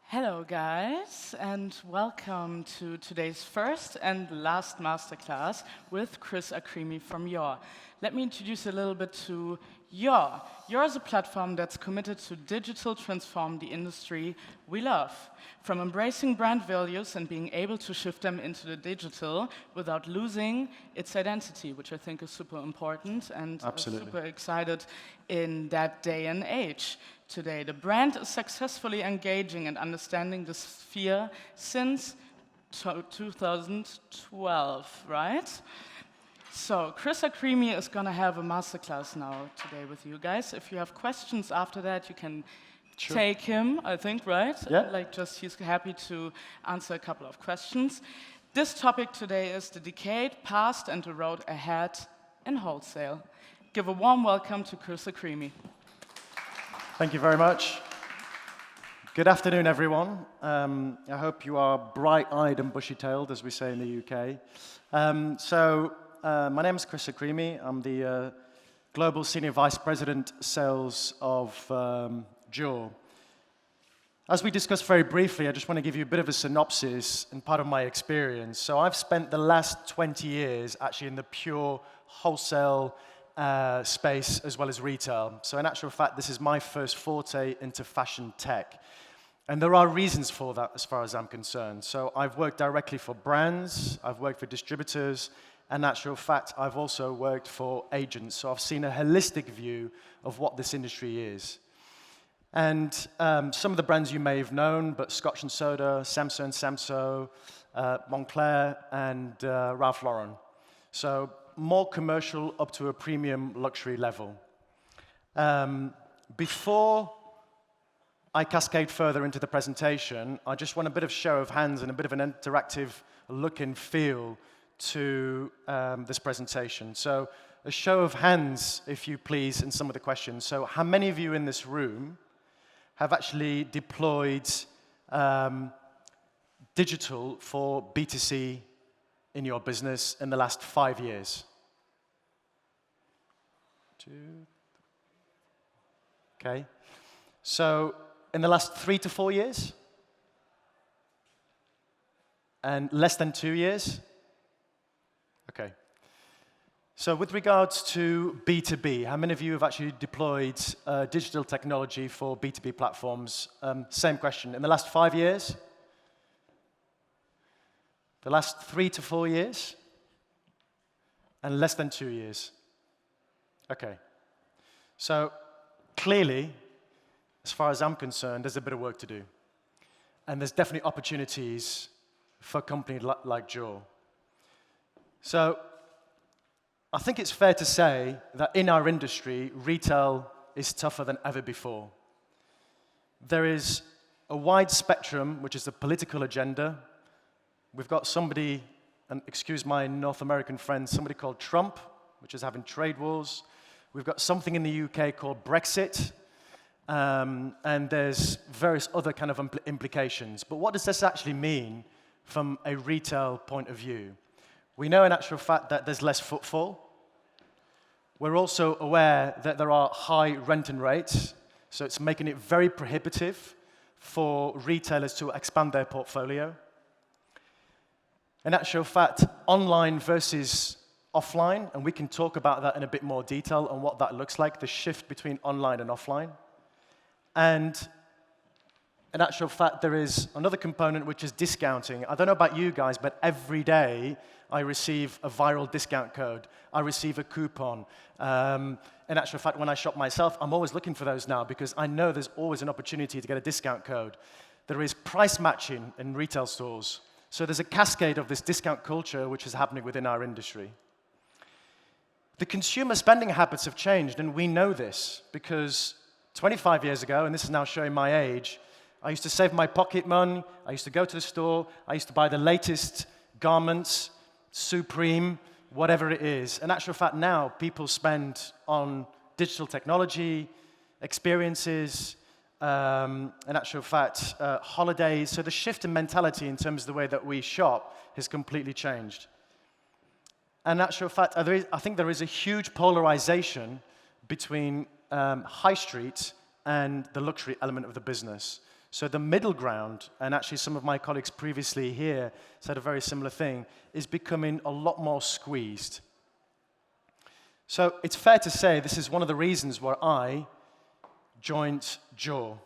Hello, guys, and welcome to today's first and last masterclass with Chris Akrimi from JOOR. Let me introduce a little bit to JOOR. JOOR is a platform that's committed to digital transform the industry we love, from embracing brand values and being able to shift them into the digital without losing its identity, which I think is super important, and super excited in that day and age. Today, the brand is successfully engaging and understanding this sphere since 2012, right? So Chris Akrimi is going to have a masterclass now today with you guys. If you have questions after that, you can take him, I think, right? Yeah. He's happy to answer a couple of questions. This topic today is the decade past and the road ahead in wholesale. Give a warm welcome to Chris Akrimi. Thank you very much. Good afternoon, everyone. I hope you are bright-eyed and bushy-tailed, as we say in the UK. My name is Chris Akrimi. I'm the Global Senior Vice President Sales of JOOR. As we discussed very briefly, I just want to give you a bit of a synopsis and part of my experience. So I've spent the last 20 years actually in the pure wholesale space as well as retail. So in actual fact, this is my first forte into fashion tech. And there are reasons for that as far as I'm concerned. So I've worked directly for brands, I've worked for distributors, and in actual fact, I've also worked for agents. So I've seen a holistic view of what this industry is. And some of the brands you may have known, but Scotch & Soda, Samso & Samso, Moncler, and Ralph Lauren. So more commercial up to a premium luxury level. Before I cascade further into the presentation, I just want a bit of show of hands and a bit of an interactive look and feel to this presentation. So a show of hands, if you please, in some of the questions. So how many of you in this room have actually deployed digital for B2C in your business in the last 5 years? 2. Okay. So in the last 3 to 4 years? And less than 2 years? Okay. So with regards to B2B, how many of you have actually deployed digital technology for B2B platforms? Same question. In the last 5 years? The last 3 to 4 years? And less than 2 years? Okay. So clearly, as far as I'm concerned, there's a bit of work to do. And there's definitely opportunities for a company like JOOR. So I think it's fair to say that in our industry, retail is tougher than ever before. There is a wide spectrum, which is the political agenda. We've got somebody, and excuse my North American friends, somebody called Trump, which is having trade wars. We've got something in the UK called Brexit, and there's various other kind of implications. But what does this actually mean from a retail point of view? We know in actual fact that there's less footfall. We're also aware that there are high renting rates, so it's making it very prohibitive for retailers to expand their portfolio. In actual fact, online versus offline, and we can talk about that in a bit more detail on what that looks like, the shift between online and offline. And in actual fact, there is another component, which is discounting. I don't know about you guys, but every day I receive a viral discount code. I receive a coupon. In actual fact, when I shop myself, I'm always looking for those now because I know there's always an opportunity to get a discount code. There is price matching in retail stores. So there's a cascade of this discount culture which is happening within our industry. The consumer spending habits have changed, and we know this because 25 years ago, and this is now showing my age, I used to save my pocket money, I used to go to the store, I used to buy the latest garments, Supreme, whatever it is. In actual fact, now people spend on digital technology, experiences, in actual fact, holidays. So the shift in mentality in terms of the way that we shop has completely changed. And in actual fact, I think there is a huge polarization between high street and the luxury element of the business. So the middle ground, and actually some of my colleagues previously here said a very similar thing, is becoming a lot more squeezed. So it's fair to say this is one of the reasons why I joined JOOR.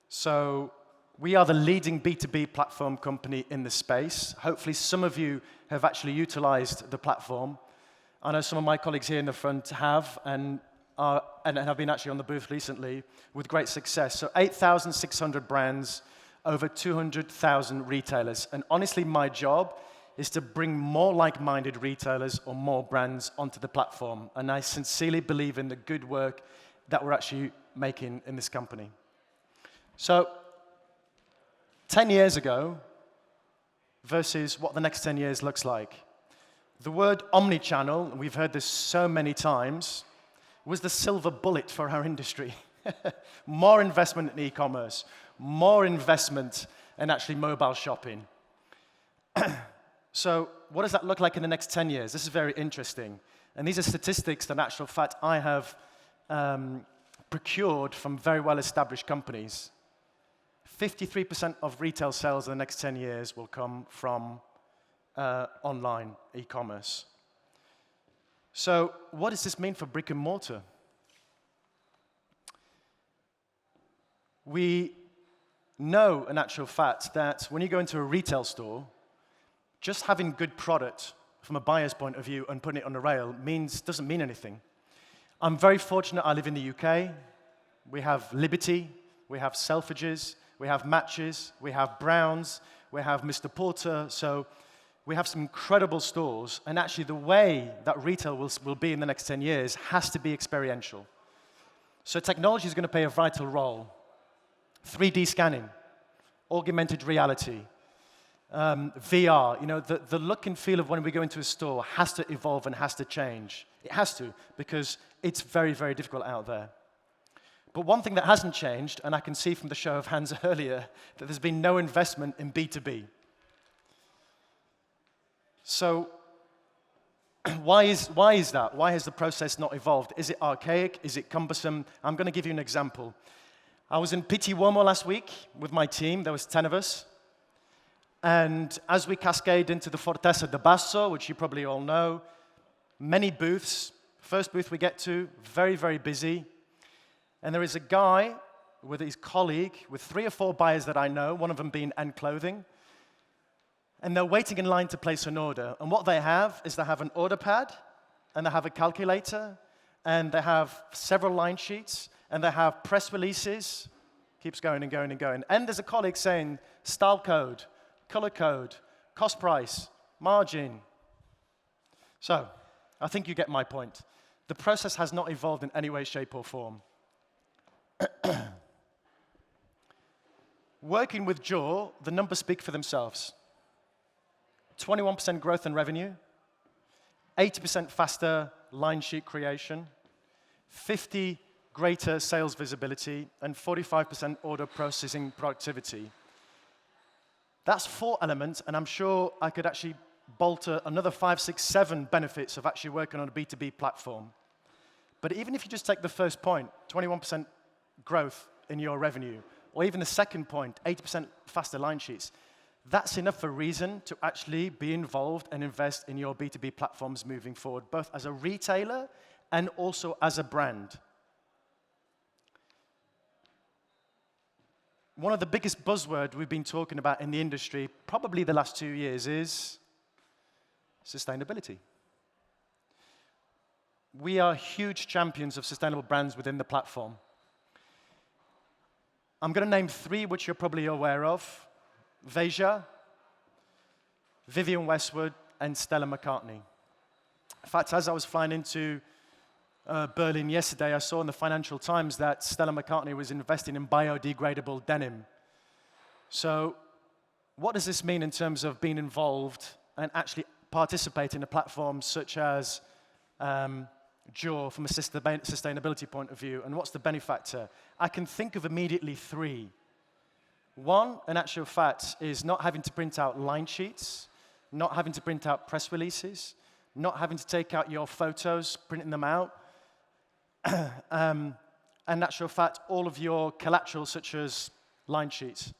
So we are the leading B2B platform company in the space. Hopefully some of you have actually utilized the platform. I know some of my colleagues here in the front have, and have been actually on the booth recently with great success. So 8,600 brands, over 200,000 retailers. And honestly, my job is to bring more like-minded retailers or more brands onto the platform. And I sincerely believe in the good work that we're actually making in this company. So 10 years ago versus what the next 10 years looks like. The word omnichannel, and we've heard this so many times, was the silver bullet for our industry. More investment in e-commerce, more investment in actually mobile shopping. So what does that look like in the next 10 years? This is very interesting. And these are statistics that, in actual fact, I have procured from very well-established companies. 53% of retail sales in the next 10 years will come from online e-commerce. So what does this mean for brick and mortar? We know, in actual fact, that when you go into a retail store, just having good product from a buyer's point of view and putting it on the rail doesn't mean anything. I'm very fortunate I live in the UK. We have Liberty, we have Selfridges, we have Matches, we have Browns, we have Mr. Porter. So we have some incredible stores, and actually the way that retail will be in the next 10 years has to be experiential. So technology is going to play a vital role. 3D scanning, augmented reality, VR, the look and feel of when we go into a store has to evolve and has to change. It has to, because it's very, very difficult out there. But one thing that hasn't changed, and I can see from the show of hands earlier, that there's been no investment in B2B. So why is that? Why has the process not evolved? Is it archaic? Is it cumbersome? I'm going to give you an example. I was in Pitti Uomo last week with my team. There was 10 of us. And as we cascade into the Fortezza de Basso, which you probably all know, many booths. First booth we get to, very, very busy. And there is a guy with his colleague with 3 or 4 buyers that I know, one of them being End Clothing. And they're waiting in line to place an order. And what they have is they have an order pad, and they have a calculator, and they have several line sheets, and they have press releases. Keeps going and going and going. And there's a colleague saying style code, color code, cost price, margin. So I think you get my point. The process has not evolved in any way, shape, or form. Working with JOOR, the numbers speak for themselves. 21% growth in revenue, 80% faster line sheet creation, 50 greater sales visibility, and 45% order processing productivity. That's 4 elements, and I'm sure I could actually bolt another 5, 6, 7 benefits of actually working on a B2B platform. But even if you just take the first point, 21% growth in your revenue, or even the second point, 80% faster line sheets, that's enough for reason to actually be involved and invest in your B2B platforms moving forward, both as a retailer and also as a brand. One of the biggest buzzwords we've been talking about in the industry, probably the last 2 years, is sustainability. We are huge champions of sustainable brands within the platform. I'm going to name 3 which you're probably aware of. Veja, Vivienne Westwood, and Stella McCartney. In fact, as I was flying into Berlin yesterday, I saw in the Financial Times that Stella McCartney was investing in biodegradable denim. So what does this mean in terms of being involved and actually participating in platforms such as JOOR from a sustainability point of view, and what's the benefactor? I can think of immediately 3. One, in actual fact, is not having to print out line sheets, not having to print out press releases, not having to take out your photos, printing them out, and in actual fact, all of your collateral, such as line sheets,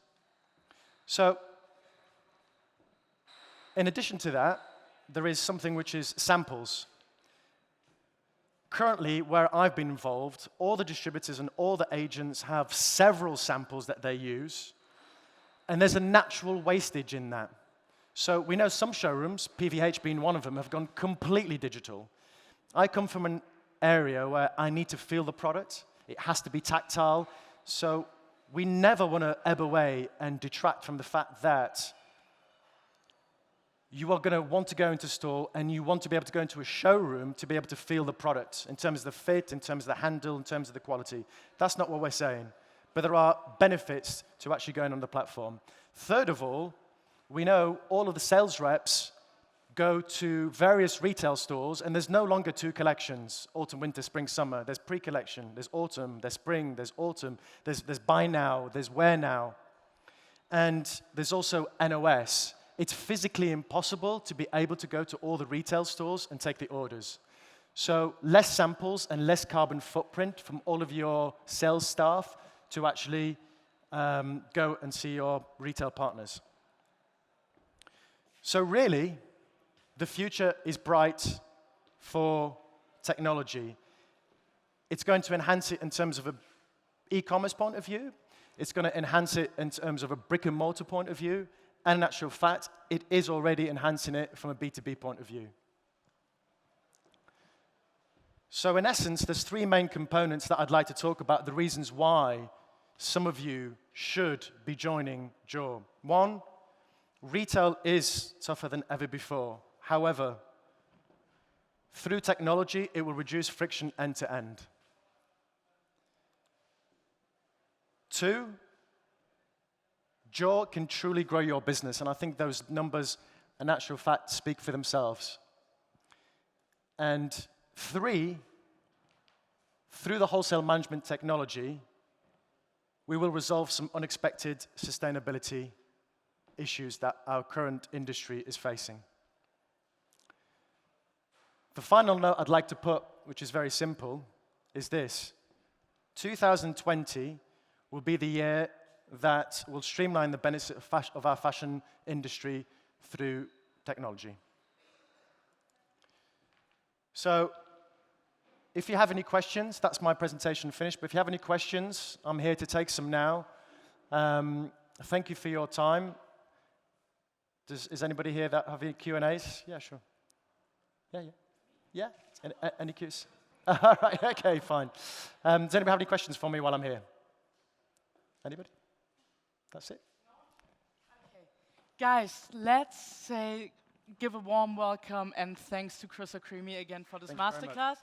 So in addition to that, there is something which is samples. Currently, where I've been involved, all the distributors and all the agents have several samples that they use, and there's a natural wastage in that. So we know some showrooms, PVH being one of them, have gone completely digital. I come from an area where I need to feel the product. It has to be tactile. So we never want to ebb away and detract from the fact that you are going to want to go into store and you want to be able to go into a showroom to be able to feel the product in terms of the fit, in terms of the handle, in terms of the quality. That's not what we're saying. But there are benefits to actually going on the platform. Third of all, we know all of the sales reps go to various retail stores, and there's no longer two collections, autumn, winter, spring, summer. There's pre-collection, there's autumn, there's spring, there's autumn, there's buy now, there's wear now. And there's also NOS. It's physically impossible to be able to go to all the retail stores and take the orders. So less samples and less carbon footprint from all of your sales staff to actually go and see your retail partners. So really, the future is bright for technology. It's going to enhance it in terms of an e-commerce point of view. It's going to enhance it in terms of a brick-and-mortar point of view. And in actual fact, it is already enhancing it from a B2B point of view. So in essence, there's three main components that I'd like to talk about, the reasons why some of you should be joining JOOR. One, retail is tougher than ever before. However, through technology, it will reduce friction end to end. Two, JOOR can truly grow your business, and I think those numbers, in actual fact, speak for themselves. And three, through the wholesale management technology, we will resolve some unexpected sustainability issues that our current industry is facing. The final note I'd like to put, which is very simple, is this. 2020 will be the year that will streamline the benefits of our fashion industry through technology. So if you have any questions, that's my presentation finished, but if you have any questions, I'm here to take some now. Thank you for your time. Is anybody here that have any Q&As? Yeah, sure. Yeah? Any Qs? All right, okay, fine. Does anybody have any questions for me while I'm here? Anybody? That's it. Okay. Guys, let's give a warm welcome and thanks to Chris Akrimi again for this masterclass.